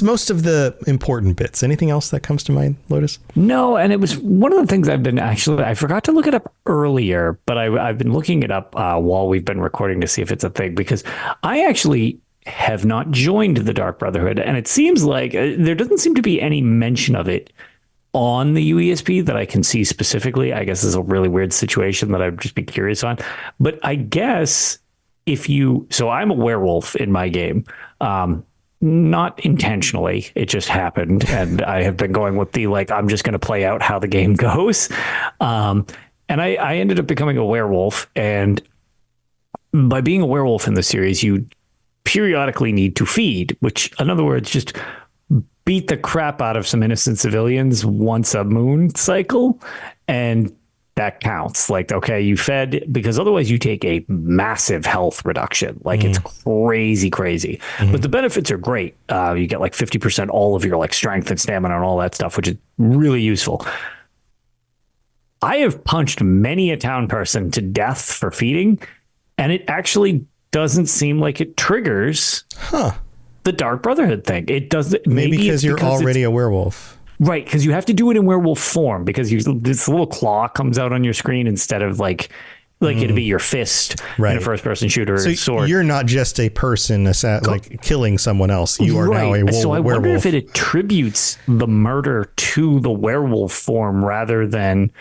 most of the important bits. Anything else that comes to mind, Lotus? No, and it was one of the things I forgot to look it up earlier, but I've been looking it up while we've been recording to see if it's a thing, because I actually have not joined the Dark Brotherhood, and it seems like there doesn't seem to be any mention of it on the UESP that I can see specifically. I guess this is a really weird situation that I'd just be curious on, but I guess so I'm a werewolf in my game. Not intentionally, it just happened, and I have been going with I'm just going to play out how the game goes, and I ended up becoming a werewolf. And by being a werewolf in the series, you periodically need to feed, which, in other words, just beat the crap out of some innocent civilians once a moon cycle, and that counts. Like, okay, you fed, because otherwise you take a massive health reduction. Like it's crazy. But the benefits are great. You get like 50% all of your like strength and stamina and all that stuff, which is really useful. I have punched many a town person to death for feeding, and it actually doesn't seem like it triggers the Dark Brotherhood thing. It doesn't. Maybe because you're already a werewolf. Right, because you have to do it in werewolf form, because this little claw comes out on your screen instead of like it'd be your fist in a first-person shooter sword. You're not just a person like killing someone else. You are now a werewolf. So I wonder if it attributes the murder to the werewolf form rather than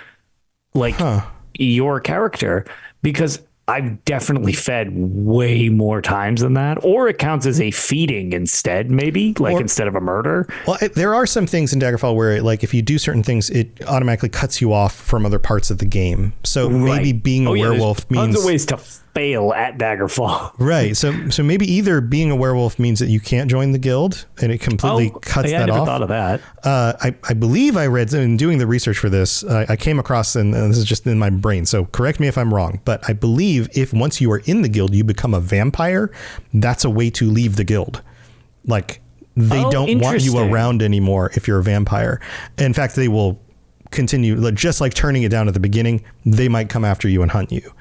your character, because I've definitely fed way more times than that, or it counts as a feeding instead, maybe instead of a murder. Well, there are some things in Daggerfall where if you do certain things, it automatically cuts you off from other parts of the game. So maybe being a werewolf means tons of ways to fail at Daggerfall. Right. So maybe either being a werewolf means that you can't join the guild and it completely cuts that off. I never thought of that. I believe I read, in doing the research for this, I came across, and this is just in my brain, so correct me if I'm wrong, but I believe if once you are in the guild, you become a vampire, that's a way to leave the guild. Like they don't want you around anymore if you're a vampire. In fact, they will continue, just like turning it down at the beginning, they might come after you and hunt you.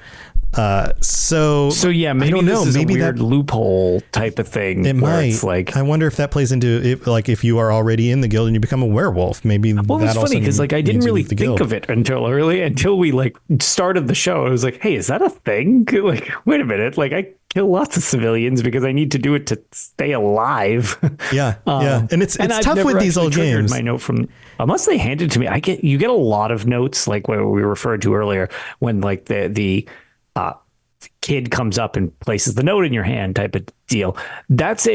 So yeah, maybe I don't know. This is maybe a weird that loophole type of thing. It might. It's like, I wonder if that plays into it. Like if you are already in the guild and you become a werewolf, maybe. Well, it's funny because like I didn't really think of it until we like started the show. I was like, hey, is that a thing? Like, wait a minute. Like I kill lots of civilians because I need to do it to stay alive. Yeah, yeah, and it's tough with these old games. My note from unless they hand it to me, you get a lot of notes like what we referred to earlier when like the kid comes up and places the note in your hand type of deal. That's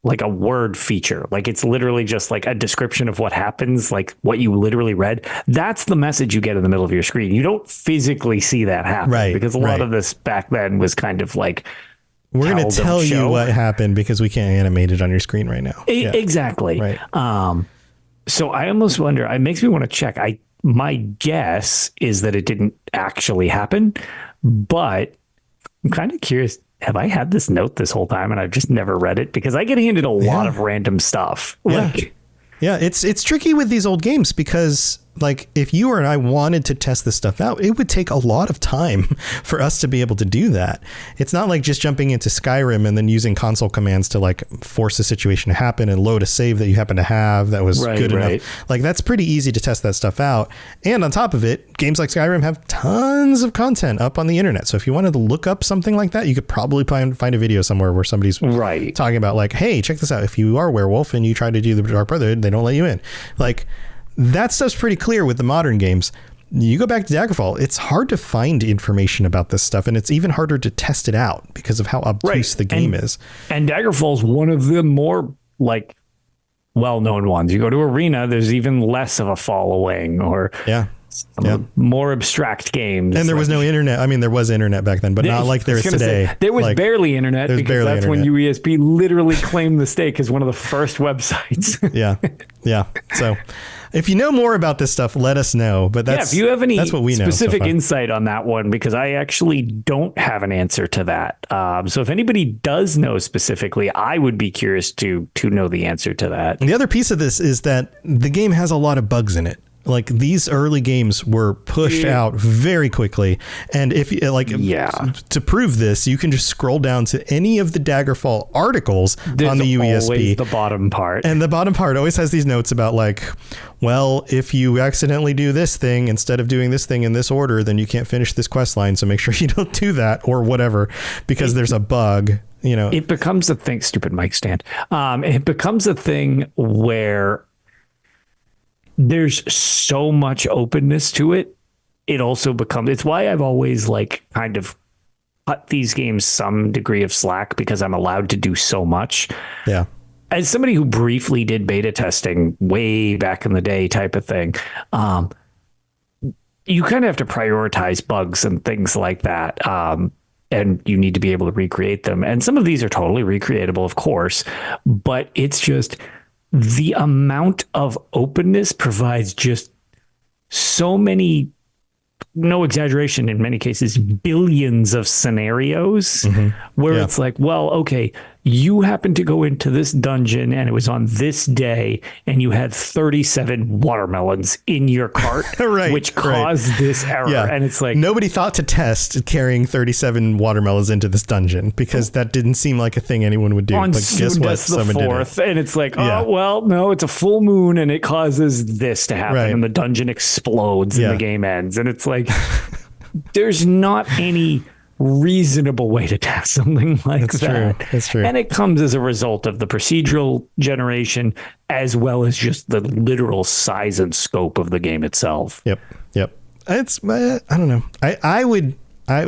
like a word feature. Like it's literally just like a description of what happens, like what you literally read. That's the message you get in the middle of your screen. You don't physically see that happen, right? Because a lot of this back then was kind of like, we're going to tell you what happened because we can't animate it on your screen right now. Exactly. Right. So I almost wonder, it makes me want to check. My guess is that it didn't actually happen, but I'm kind of curious. Have I had this note this whole time and I've just never read it? Because I get handed a lot of random stuff. Yeah, it's tricky with these old games because like if you or I wanted to test this stuff out, it would take a lot of time for us to be able to do that. It's not like just jumping into Skyrim and then using console commands to like force a situation to happen and load a save that you happen to have that was good enough. Like that's pretty easy to test that stuff out. And on top of it, games like Skyrim have tons of content up on the internet. So if you wanted to look up something like that, you could probably find a video somewhere where somebody's talking about like, hey, check this out. If you are a werewolf and you try to do the Dark Brotherhood, they don't let you in. Like, that stuff's pretty clear with the modern games. You go back to Daggerfall, it's hard to find information about this stuff, and it's even harder to test it out because of how obtuse the game is. And Daggerfall's one of the more like well-known ones. You go to Arena, there's even less of a following, or more abstract games. And there was no internet. I mean, there was internet back then, but not like there is today. There was barely internet because that's when UESP literally claimed the stake as one of the first websites. Yeah. So if you know more about this stuff, let us know. But if you have any specific insight on that one, because I actually don't have an answer to that. So if anybody does know specifically, I would be curious to know the answer to that. And the other piece of this is that the game has a lot of bugs in it. Like these early games were pushed out very quickly. And if to prove this, you can just scroll down to any of the Daggerfall articles on the UESP. Always the bottom part. And the bottom part always has these notes about like, well, if you accidentally do this thing instead of doing this thing in this order, then you can't finish this quest line. So make sure you don't do that or whatever, because there's a bug. You know, it becomes a thing. Stupid mic stand. It becomes a thing where there's so much openness to it. It also becomes, it's why I've always like kind of cut these games some degree of slack because I'm allowed to do so much. Yeah. As somebody who briefly did beta testing way back in the day type of thing, you kind of have to prioritize bugs and things like that. And you need to be able to recreate them. And some of these are totally recreatable, of course, but it's just, the amount of openness provides just so many, no exaggeration, in many cases, billions of scenarios where it's like, well, okay, you happen to go into this dungeon and it was on this day and you had 37 watermelons in your cart, which caused this error. Yeah. And it's like, nobody thought to test carrying 37 watermelons into this dungeon because that didn't seem like a thing anyone would do. On guess what? Someone did it. And it's like, oh, well, no, it's a full moon and it causes this to happen and the dungeon explodes and the game ends. And it's like, there's not any reasonable way to test something like that. That's true. And it comes as a result of the procedural generation as well as just the literal size and scope of the game itself. Yep. It's I don't know.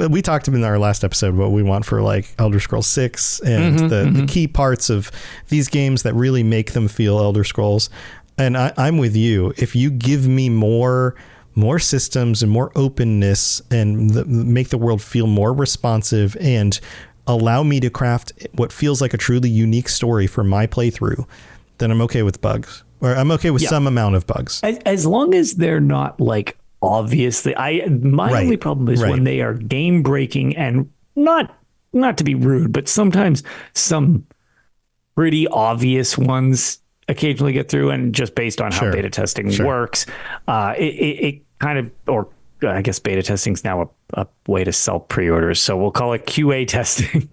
We talked in our last episode what we want for like Elder Scrolls 6 and the key parts of these games that really make them feel Elder Scrolls. And I'm with you. If you give me more systems and more openness and make the world feel more responsive and allow me to craft what feels like a truly unique story for my playthrough, then I'm okay with bugs, or I'm okay with some amount of bugs. As long as they're not like obviously, my only problem is when they are game breaking and not to be rude, but sometimes some pretty obvious ones occasionally get through, and just based on how beta testing works, it kind of, or I guess beta testing is now a way to sell pre-orders, so we'll call it QA testing.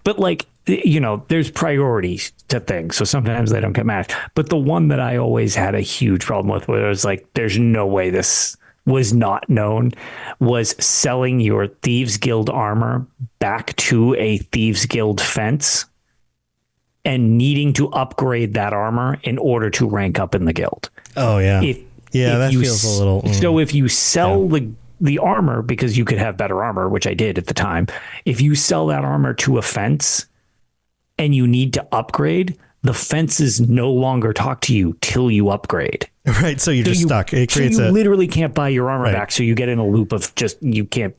But like, you know, there's priorities to things, so sometimes they don't get matched. But the one that I always had a huge problem with, where it was like, there's no way this was not known, was selling your Thieves Guild armor back to a Thieves Guild fence and needing to upgrade that armor in order to rank up in the guild. Oh yeah. That feels a little. So if you sell the armor, because you could have better armor, which I did at the time, if you sell that armor to a fence and you need to upgrade, the fences no longer talk to you till you upgrade. Right, so you're just stuck. It creates literally can't buy your armor back, so you get in a loop of just you can't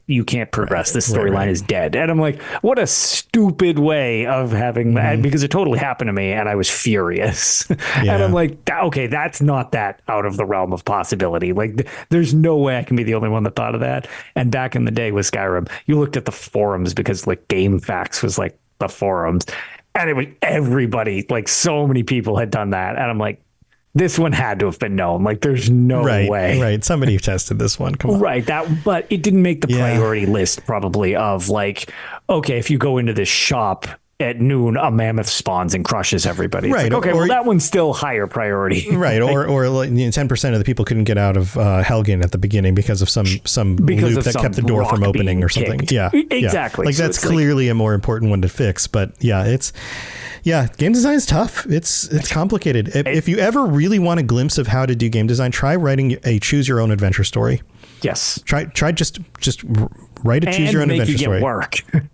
progress. This storyline is dead. And I'm like, what a stupid way of having that, because it totally happened to me and I was furious. And I'm like, okay, that's not that out of the realm of possibility. Like, there's no way I can be the only one that thought of that. And back in the day with Skyrim, you looked at the forums, because like GameFAQs was like the forums, and it was everybody, like so many people had done that. And I'm like, this one had to have been known. Like, there's no way. Right. Somebody tested this one. Come on. Right. But it didn't make the priority list, probably, of like, okay, if you go into this shop at noon, a mammoth spawns and crushes everybody. Right. Like, okay, well, that one's still higher priority. Right. Or like, 10% of the people couldn't get out of Helgen at the beginning because of some loop that kept the door from opening or something. Kicked. Yeah. Exactly. Like, so that's clearly a more important one to fix. But game design is tough. It's complicated. If you ever really want a glimpse of how to do game design, try writing a choose your own adventure story. Yes. Try just write a choose your own adventure story. And make you get work.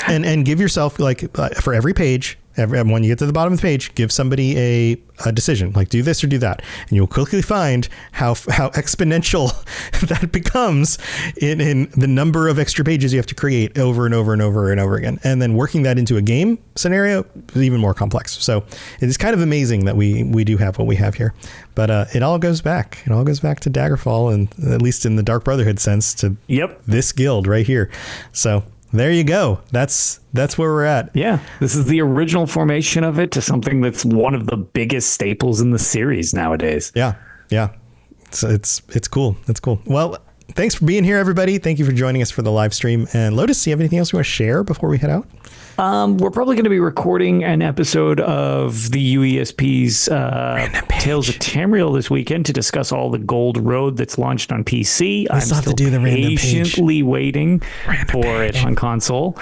and give yourself, like, for every page, when you get to the bottom of the page, give somebody a decision, like do this or do that, and you'll quickly find how exponential that becomes in the number of extra pages you have to create over and over and over and over again. And then working that into a game scenario is even more complex. So it's kind of amazing that we do have what we have here. But it all goes back. It all goes back to Daggerfall, and at least in the Dark Brotherhood sense, to this guild right here. So there you go. That's where we're at. Yeah. This is the original formation of it to something that's one of the biggest staples in the series nowadays. Yeah. Yeah. It's cool. It's cool. Well, thanks for being here, everybody. Thank you for joining us for the live stream. And Lotus, do you have anything else you want to share before we head out? We're probably going to be recording an episode of the UESP's Tales of Tamriel this weekend to discuss all the Gold Road that's launched on PC. I'm still patiently waiting for it on console.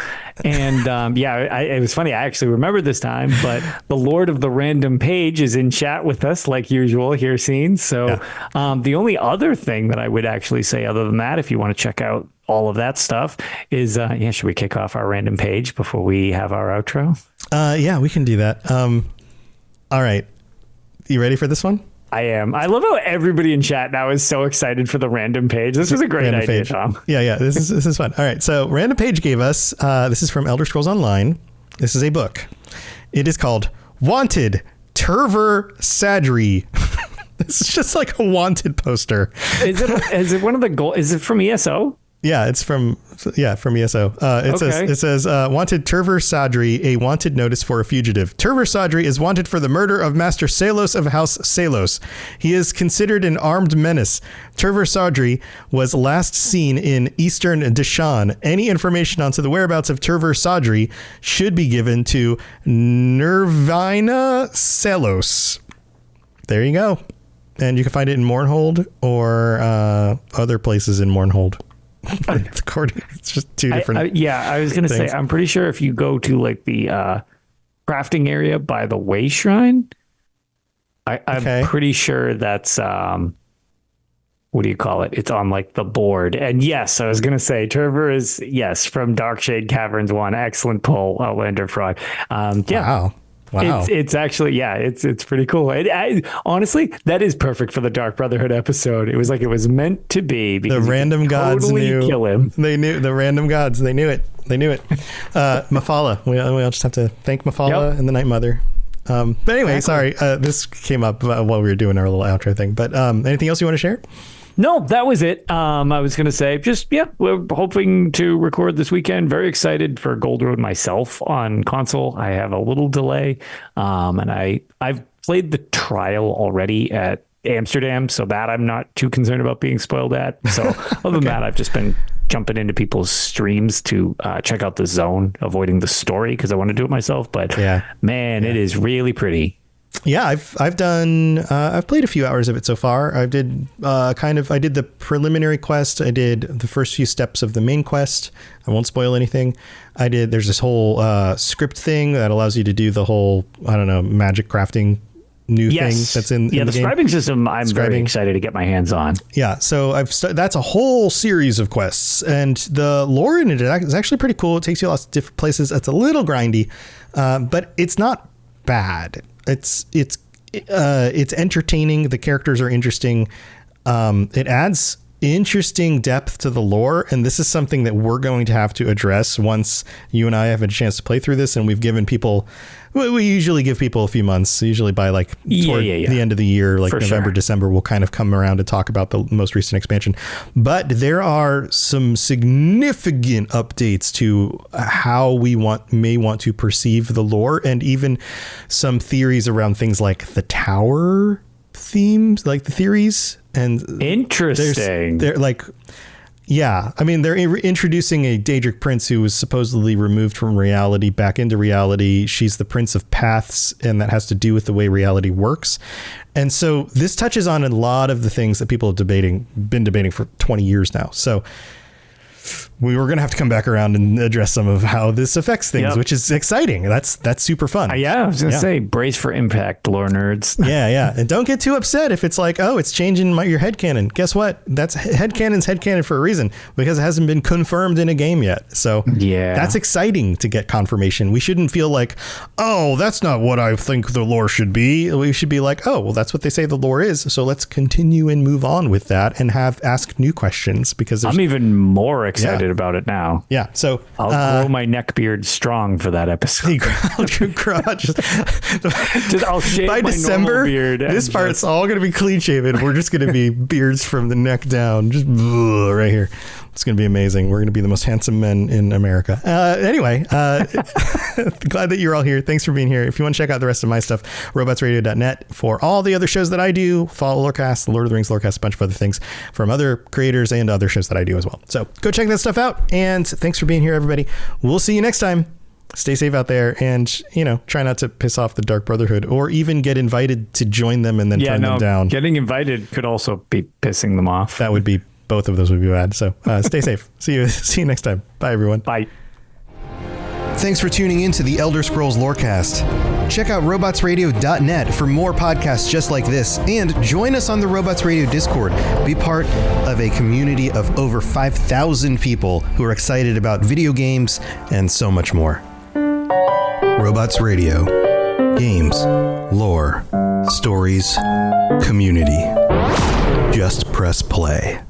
And it was funny. I actually remember this time, but the Lord of the Random Page is in chat with us like usual here, scenes. So the only other thing that I would actually say other than that, if you want to check out all of that stuff, is should we kick off our random page before we have our outro? We can do that. All right, you ready for this one? I am. I love how everybody in chat now is so excited for the random page. This was a great idea, page. Tom. Yeah, this is fun. All right, so Random Page gave us this is from Elder Scrolls Online. This is a book. It is called Wanted, Terver Sadri. This is just like a wanted poster. Is it one of the gold? Is it from ESO? Yeah, it's from ESO. It says wanted Terver Sadri, a wanted notice for a fugitive. Terver Sadri is wanted for the murder of Master Salos of House Salos. He is considered an armed menace. Terver Sadri was last seen in eastern Deshan. Any information onto the whereabouts of Terver Sadri should be given to Nervina Salos. There you go. And you can find it in Mournhold or other places in Mournhold. It's just two different. I was going to say, I'm pretty sure if you go to like the crafting area by the Way Shrine, I'm pretty sure that's what do you call it? It's on like the board. And yes, I was going to say Terver is from Darkshade Caverns 1. Excellent pull, Outlander Frog. Wow. It's actually, it's pretty cool. Honestly, that is perfect for the Dark Brotherhood episode. It was like it was meant to be. The random gods knew. Kill him. They knew the random gods. They knew it. Mephala. We'll just have to thank Mephala and the Night Mother. But anyway, sorry. This came up while we were doing our little outro thing. But anything else you want to share? No, that was it. I was going to say we're hoping to record this weekend. Very excited for Gold Road myself on console. I have a little delay. And I've played the trial already at Amsterdam, so that I'm not too concerned about being spoiled at. So other than that, I've just been jumping into people's streams to check out the zone, avoiding the story because I want to do it myself. But it is really pretty. Yeah, I've played a few hours of it so far. I did I did the preliminary quest. I did the first few steps of the main quest. I won't spoil anything. There's this whole script thing that allows you to do the whole, magic crafting thing that's in the game. Scribing system I'm very excited to get my hands on. Yeah, so that's a whole series of quests, and the lore in it is actually pretty cool. It takes you lots of different places. It's a little grindy, but it's not bad. It's entertaining. The characters are interesting. It adds interesting depth to the lore, and this is something that we're going to have to address once you and I have a chance to play through this, and we've given people, we usually give people a few months, usually by the end of the year, like November, December, we'll kind of come around to talk about the most recent expansion. But there are some significant updates to how we may want to perceive the lore, and even some theories around things like the tower themes, like the theories. And interesting. They're introducing a Daedric prince who was supposedly removed from reality back into reality. She's the Prince of Paths, and that has to do with the way reality works. And so this touches on a lot of the things that people have been debating for 20 years now. So we were going to have to come back around and address some of how this affects things, which is exciting. That's super fun. I was going to say, brace for impact, lore nerds. Yeah. And don't get too upset if it's like, oh, it's changing your headcanon. Guess what? That's headcanon's headcanon for a reason, because it hasn't been confirmed in a game yet. So that's exciting to get confirmation. We shouldn't feel like, oh, that's not what I think the lore should be. We should be like, oh, well, that's what they say the lore is. So let's continue and move on with that and ask new questions, because I'm even more excited about it now. Yeah. So I'll grow my neck beard strong for that episode. I'll shave by my December, beard. This part's all going to be clean shaven. We're just going to be beards from the neck down, just right here. It's going to be amazing. We're going to be the most handsome men in America. Anyway, glad that you're all here. Thanks for being here. If you want to check out the rest of my stuff, robotsradio.net for all the other shows that I do. Follow Lorecast, the Lord of the Rings Lorecast, a bunch of other things from other creators and other shows that I do as well. So go check that stuff out. And thanks for being here, everybody. We'll see you next time. Stay safe out there, and try not to piss off the Dark Brotherhood, or even get invited to join them and then turn them down. Getting invited could also be pissing them off. That would be, both of those would be bad. So stay safe. See you next time. Bye, everyone. Bye. Thanks for tuning in to the Elder Scrolls Lorecast. Check out robotsradio.net for more podcasts just like this, and join us on the Robots Radio Discord. Be part of a community of over 5,000 people who are excited about video games and so much more. Robots Radio. Games, lore, stories, community. Just press play.